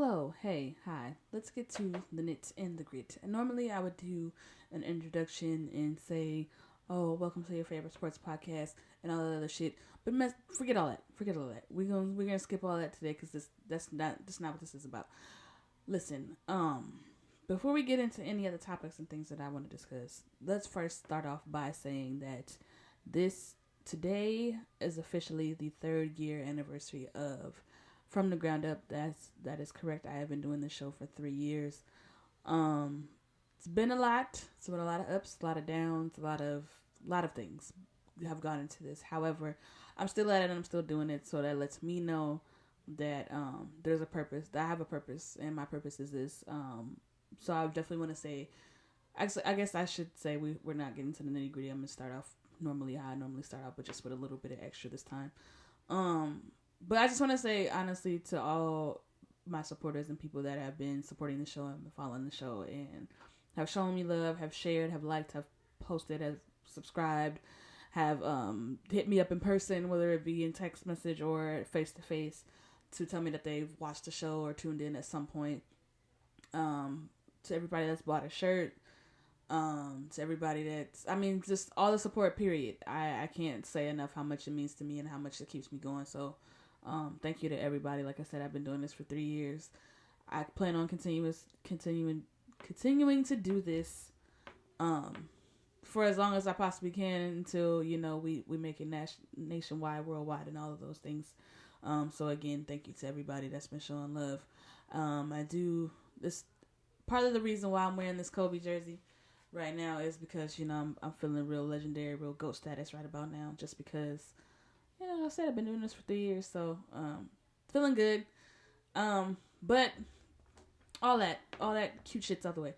Hello, hey, hi. Let's get to the nits and the grit. And normally I would do an introduction and say, "Oh, welcome to your favorite sports podcast" and all that other shit. But forget all that. Forget all that. We're gonna skip all that today because that's not what this is about. Listen, before we get into any other topics and things that I want to discuss, let's first start off by saying that this today is officially the 3rd-year anniversary of From the Ground Up. That is correct. I have been doing this show for 3 years. Um, it's been a lot. It's been a lot of ups, a lot of downs, a lot of things have gone into this. However, I'm still at it and I'm still doing it, so that lets me know that there's a purpose. That I have a purpose, and my purpose is this. So I definitely want to say, actually, I guess I should say we're not getting to the nitty gritty. I'm gonna start off normally how I normally start off, but just with a little bit of extra this time. Um, but I just want to say honestly to all my supporters and people that have been supporting the show and following the show and have shown me love, have shared, have liked, have posted, have subscribed, have hit me up in person, whether it be in text message or face to face, to tell me that they've watched the show or tuned in at some point. To everybody that's bought a shirt, to everybody that's, I mean, just all the support, period. I can't say enough how much it means to me and how much it keeps me going. So, thank you to everybody. Like I said, I've been doing this for 3 years. I plan on continuing to do this, for as long as I possibly can until, we make it nationwide, worldwide, and all of those things. So again, thank you to everybody that's been showing love. I do this. Part of the reason why I'm wearing this Kobe jersey right now is because, I'm feeling real legendary, real GOAT status right about now. Just because, I said I've been doing this for 3 years, so feeling good. But all that cute shit's out the way.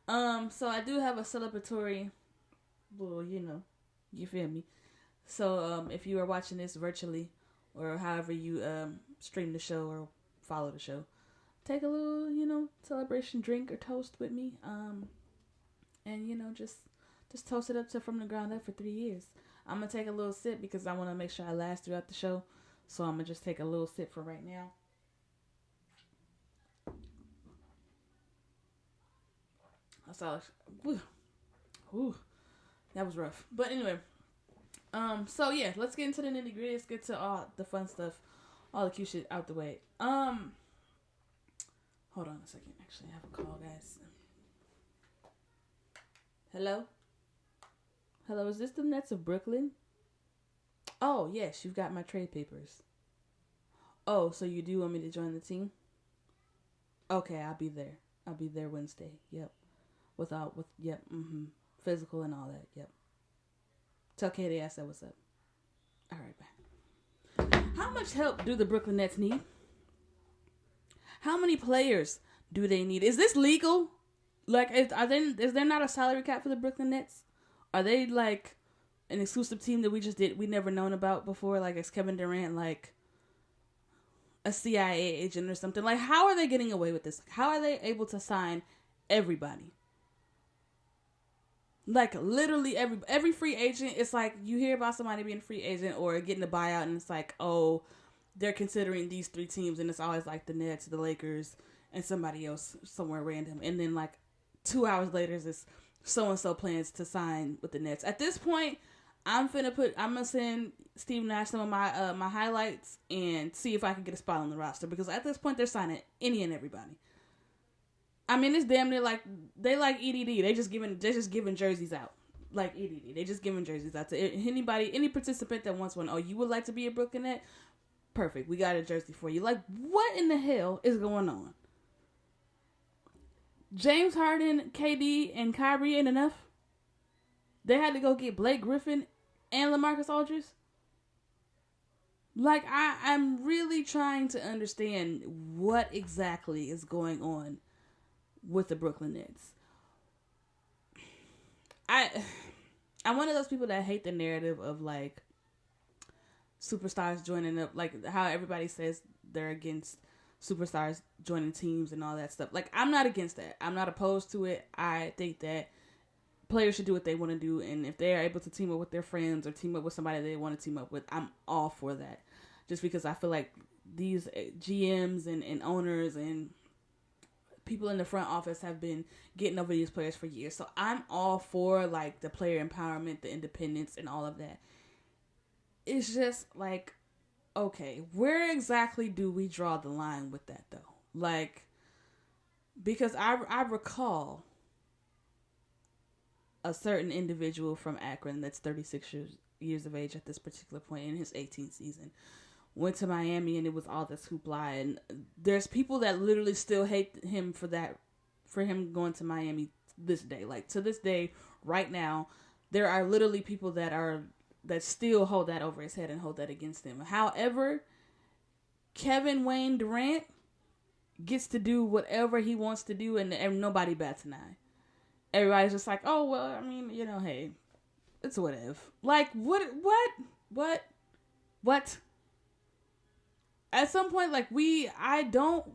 So I do have a celebratory, well, you feel me. So if you are watching this virtually or however you stream the show or follow the show, take a little, celebration drink or toast with me. And just toast it up to From the Ground Up for 3 years. I'm gonna take a little sip because I want to make sure I last throughout the show. So I'm gonna just take a little sip for right now. That's all. Whew, that was rough. But anyway, so yeah, let's get into the nitty gritty. Let's get to all the fun stuff, all the cute shit out the way. Hold on a second. Actually, I have a call, guys. Hello? Hello, is this the Nets of Brooklyn? Oh, yes, you've got my trade papers. Oh, so you do want me to join the team? Okay, I'll be there. I'll be there Wednesday. Yep. Yep, physical and all that. Yep. Tell Katie I said what's up. All right, bye. How much help do the Brooklyn Nets need? How many players do they need? Is this legal? Like, is there not a salary cap for the Brooklyn Nets? Are they like an exclusive team that we never known about before? Like, is Kevin Durant like a CIA agent or something? Like, how are they getting away with this? How are they able to sign everybody? Like, literally every free agent, it's like you hear about somebody being a free agent or getting a buyout, and it's like, oh, they're considering these 3 teams, and it's always like the Nets, the Lakers, and somebody else somewhere random. And then like 2 hours later, this so-and-so plans to sign with the Nets. At this point, I'm gonna send Steve Nash some of my my highlights and see if I can get a spot on the roster, because at this point they're signing any and everybody. I mean, it's damn near like they like EDD. They're just giving jerseys out. Like EDD. They just giving jerseys out to any participant that wants one. Oh, you would like to be a Brooklyn Net? Perfect. We got a jersey for you. Like, what in the hell is going on? James Harden, KD, and Kyrie ain't enough? They had to go get Blake Griffin and LaMarcus Aldridge? Like, I'm really trying to understand what exactly is going on with the Brooklyn Nets. I'm one of those people that hate the narrative of, like, superstars joining up, like how everybody says they're against superstars joining teams and all that stuff. Like, I'm not against that. I'm not opposed to it. I think that players should do what they want to do, and if they're able to team up with their friends or team up with somebody they want to team up with, I'm all for that. Just because I feel like these GMs and owners and people in the front office have been getting over these players for years. So I'm all for like the player empowerment, the independence, and all of that. It's just like, okay, where exactly do we draw the line with that though? Like, because I recall a certain individual from Akron that's 36 years of age at this particular point in his 18th season went to Miami, and it was all this hoopla, and there's people that literally still hate him for that, for him going to Miami this day. Like, to this day, right now, there are literally people that still hold that over his head and hold that against him. However, Kevin Wayne Durant gets to do whatever he wants to do, and nobody bats an eye. Everybody's just like, oh, well, I mean, you know, hey, it's whatever. Like, what? At some point, like, I no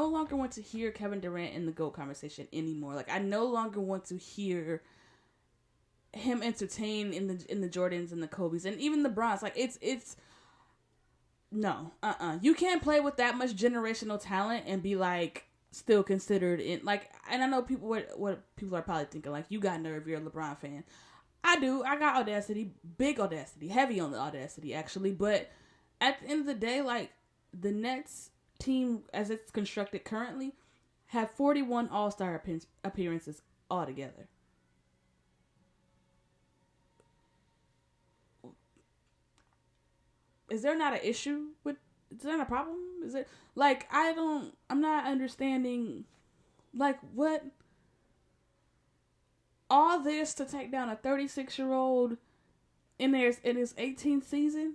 longer want to hear Kevin Durant in the GOAT conversation anymore. Like, I no longer want to hear him entertain in the Jordans and the Kobes and even the Bronze. Like, it's no, you can't play with that much generational talent and be like still considered in, like, and I know people what people are probably thinking, like, you got nerve, you're a LeBron fan. I do. I got audacity, big audacity, heavy on the audacity actually, but at the end of the day, like, the Nets team as it's constructed currently have 41 All-Star appearances altogether. Is there not an issue with, is that a problem? Is it, like, I'm not understanding, like, what, all this to take down a 36-year-old in his 18th season?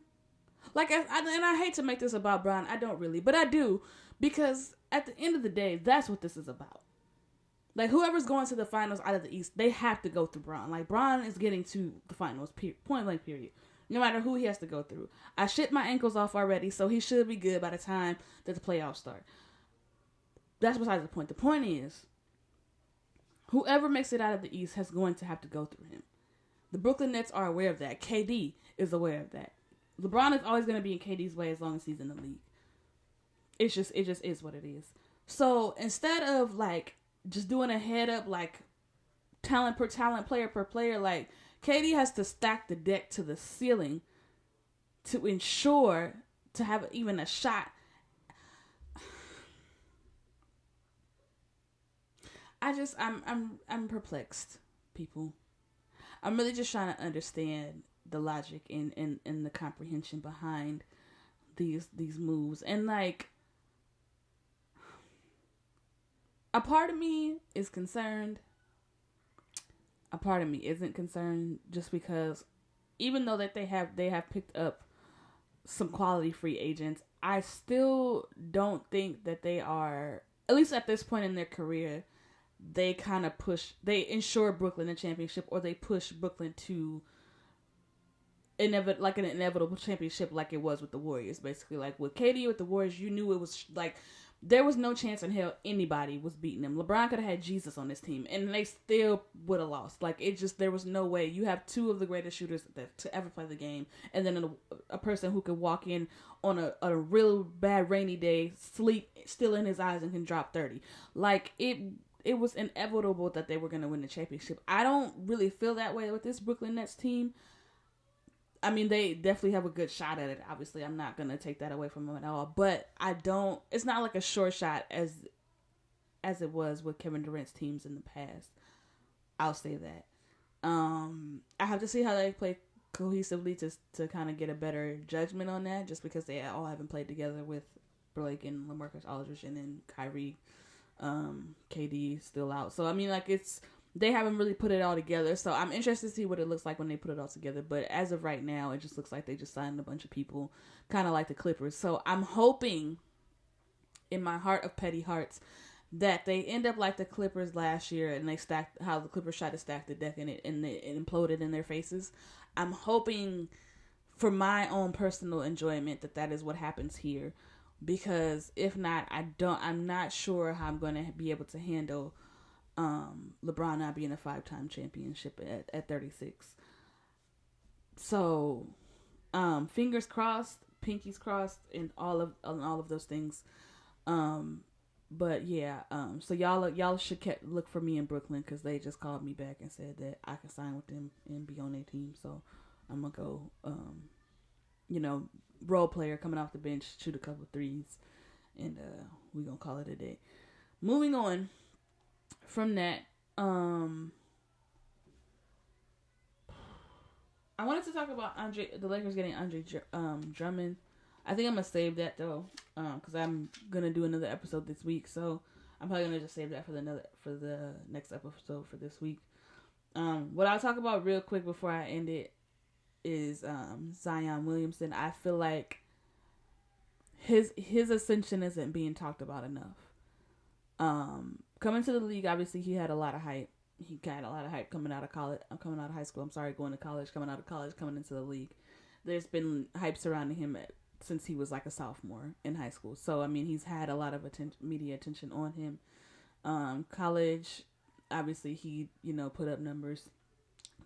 Like, and I hate to make this about Bron, I don't really, but I do, because at the end of the day, that's what this is about. Like, whoever's going to the finals out of the East, they have to go through Bron. Like, Bron is getting to the finals, point blank, period. No matter who he has to go through. I shit my ankles off already, so he should be good by the time that the playoffs start. That's besides the point. The point is, whoever makes it out of the East is going to have to go through him. The Brooklyn Nets are aware of that. KD is aware of that. LeBron is always going to be in KD's way as long as he's in the league. It just is what it is. So instead of like just doing a head up, like talent per talent, player per player, like KD has to stack the deck to the ceiling to ensure to have even a shot. I'm perplexed, people. I'm really just trying to understand the logic and the comprehension behind these moves. And like, a part of me is concerned. A part of me isn't concerned, just because even though that they have picked up some quality free agents, I still don't think that they are, at least at this point in their career, they ensure Brooklyn a championship, or they push Brooklyn to an inevitable championship, like it was with the Warriors. Basically, like with KD with the Warriors, you knew it was like there was no chance in hell anybody was beating them. LeBron could have had Jesus on this team, and they still would have lost. Like, it just, there was no way. You have two of the greatest shooters to ever play the game, and then a person who could walk in on a real bad rainy day, sleep still in his eyes, and can drop 30. Like, it was inevitable that they were going to win the championship. I don't really feel that way with this Brooklyn Nets team. I mean, they definitely have a good shot at it. Obviously, I'm not going to take that away from them at all. But it's not like a short shot as it was with Kevin Durant's teams in the past. I'll say that. I have to see how they play cohesively to kind of get a better judgment on that, just because they all haven't played together with Blake and LaMarcus Aldridge, and then Kyrie, KD still out. So, I mean, like, they haven't really put it all together, so I'm interested to see what it looks like when they put it all together. But as of right now, it just looks like they just signed a bunch of people, kind of like the Clippers. So I'm hoping, in my heart of petty hearts, that they end up like the Clippers last year, and they how the Clippers tried to stack the deck, and it imploded in their faces. I'm hoping, for my own personal enjoyment, that is what happens here, because if not, I'm not sure how I'm going to be able to handle LeBron not being a 5-time championship at 36. So, fingers crossed, pinkies crossed, and all of those things. But yeah, so y'all should look for me in Brooklyn because they just called me back and said that I can sign with them and be on their team. So I'm gonna go, you know, role player coming off the bench, shoot a couple threes, and we gonna call it a day. Moving on from that, I wanted to talk about the Lakers getting Andre Drummond. I think I'm gonna save that though, because I'm gonna do another episode this week. So I'm probably gonna just save that for the next episode for this week. What I'll talk about real quick before I end it is Zion Williamson. I feel like his ascension isn't being talked about enough. Coming to the league, obviously he had a lot of hype. He got a lot of hype coming out of college. I'm coming out of high school. I'm sorry, going to college. Coming out of college, coming into the league. There's been hype surrounding him since he was like a sophomore in high school. So I mean, he's had a lot of media attention on him. College, obviously he put up numbers,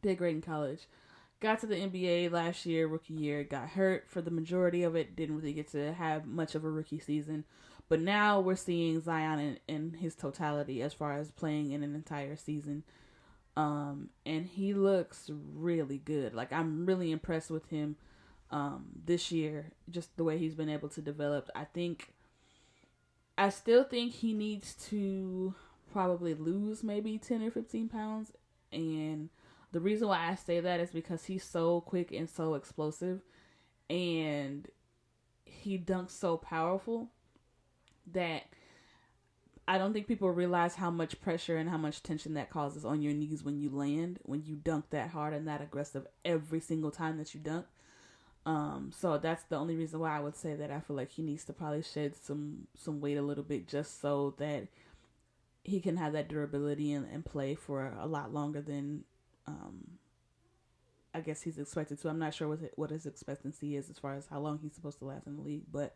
did great in college. Got to the NBA last year, rookie year, got hurt for the majority of it. Didn't really get to have much of a rookie season. But now we're seeing Zion in his totality as far as playing in an entire season. And he looks really good. Like, I'm really impressed with him this year, just the way he's been able to develop. I still think he needs to probably lose maybe 10 or 15 pounds. And the reason why I say that is because he's so quick and so explosive. And he dunks so powerful that I don't think people realize how much pressure and how much tension that causes on your knees when you land, when you dunk that hard and that aggressive every single time that you dunk. So that's the only reason why I would say that I feel like he needs to probably shed some weight a little bit just so that he can have that durability and play for a lot longer than I guess he's expected to. I'm not sure what his expectancy is as far as how long he's supposed to last in the league, but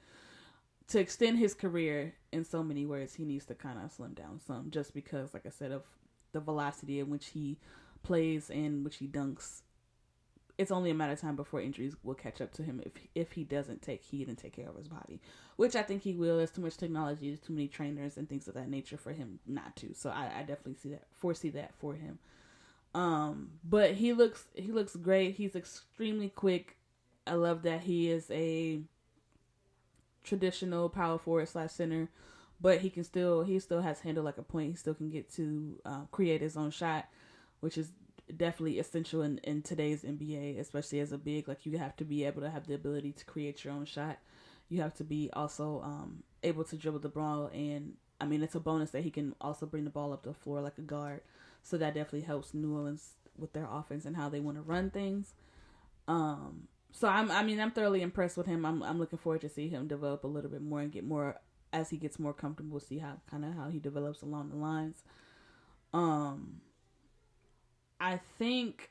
to extend his career in so many words, he needs to kind of slim down some, just because, like I said, of the velocity in which he plays and which he dunks. It's only a matter of time before injuries will catch up to him if he doesn't take heed and take care of his body, which I think he will. There's too much technology, there's too many trainers and things of that nature for him not to. So I definitely foresee that for him. But he looks great. He's extremely quick. I love that he is a traditional power forward / center, but he still has handle like a point. He still can get to create his own shot, which is definitely essential in today's NBA, especially as a big. Like, you have to be able to have the ability to create your own shot. You have to be also able to dribble the ball, and I mean, it's a bonus that he can also bring the ball up the floor like a guard. So that definitely helps New Orleans with their offense and how they want to run things. So I'm thoroughly impressed with him. I'm looking forward to see him develop a little bit more and get more as he gets more comfortable. See how he develops along the lines. I think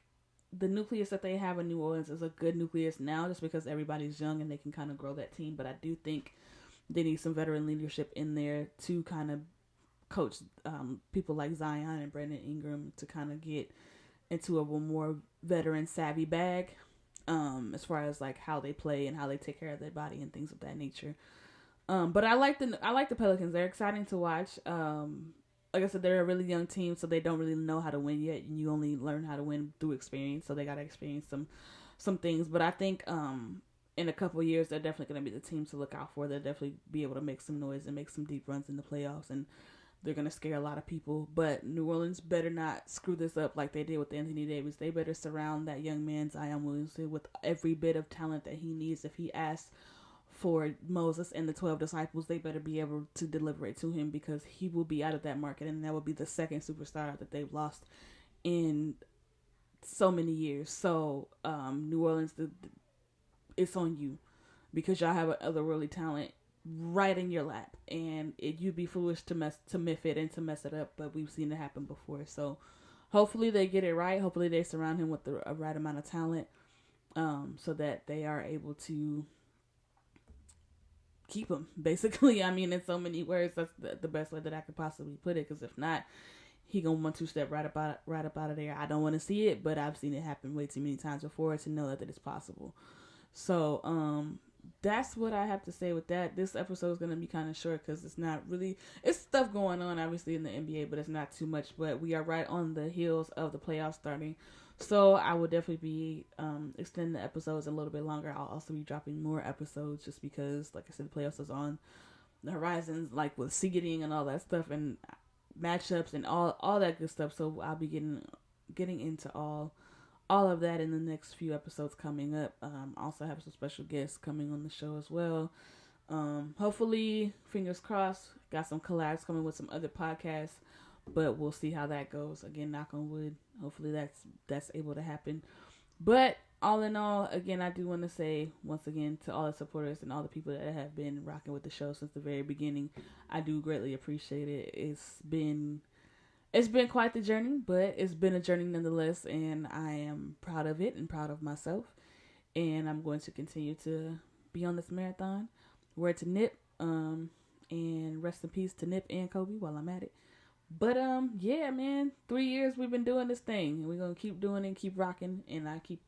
the nucleus that they have in New Orleans is a good nucleus now, just because everybody's young and they can kind of grow that team. But I do think they need some veteran leadership in there to kind of coach people like Zion and Brandon Ingram to kind of get into a more veteran savvy bag. As far as like how they play and how they take care of their body and things of that nature. But I like the Pelicans. They're exciting to watch. Like I said, they're a really young team, so they don't really know how to win yet. And you only learn how to win through experience. So they got to experience some things. But I think in a couple of years, they're definitely going to be the team to look out for. They'll definitely be able to make some noise and make some deep runs in the playoffs. And they're going to scare a lot of people. But New Orleans better not screw this up like they did with Anthony Davis. They better surround that young man, Zion Williamson, with every bit of talent that he needs. If he asks for Moses and the 12 disciples, they better be able to deliver it to him, because he will be out of that market. And that will be the second superstar that they've lost in so many years. So New Orleans, it's on you, because y'all have otherworldly talent right in your lap, and you'd be foolish to miff it and to mess it up. But we've seen it happen before, so hopefully they get it right. Hopefully they surround him with the right amount of talent, so that they are able to keep him. Basically, I mean, in so many words, that's the best way that I could possibly put it. Because if not, he gonna 1-2 step right up out of there. I don't want to see it, but I've seen it happen way too many times before to know that it's possible. So that's what I have to say with that. This episode is going to be kind of short because it's not really, it's stuff going on obviously in the NBA, but it's not too much. But we are right on the heels of the playoffs starting, so I will definitely be extending the episodes a little bit longer. I'll also be dropping more episodes just because, like I said, the playoffs is on the horizons, like with seeding and all that stuff and matchups and all that good stuff. So I'll be getting into all of that in the next few episodes coming up. Also have some special guests coming on the show as well. Hopefully, fingers crossed, got some collabs coming with some other podcasts, but we'll see how that goes. Again, knock on wood. Hopefully that's able to happen. But all in all, again, I do want to say once again to all the supporters and all the people that have been rocking with the show since the very beginning, I do greatly appreciate it. It's been quite the journey, but it's been a journey nonetheless, and I am proud of it and proud of myself. And I'm going to continue to be on this marathon. Word to Nip, and rest in peace to Nip and Kobe while I'm at it. But yeah, man, 3 years we've been doing this thing, and we're gonna keep doing it and keep rocking. And I keep,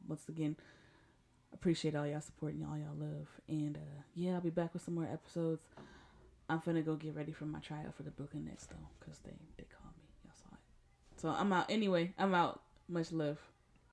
once again, appreciate all y'all support and all y'all love. And yeah, I'll be back with some more episodes. I'm finna go get ready for my tryout for the Brooklyn Nets though, cause they called me. Y'all saw it. So I'm out. Anyway, I'm out. Much love.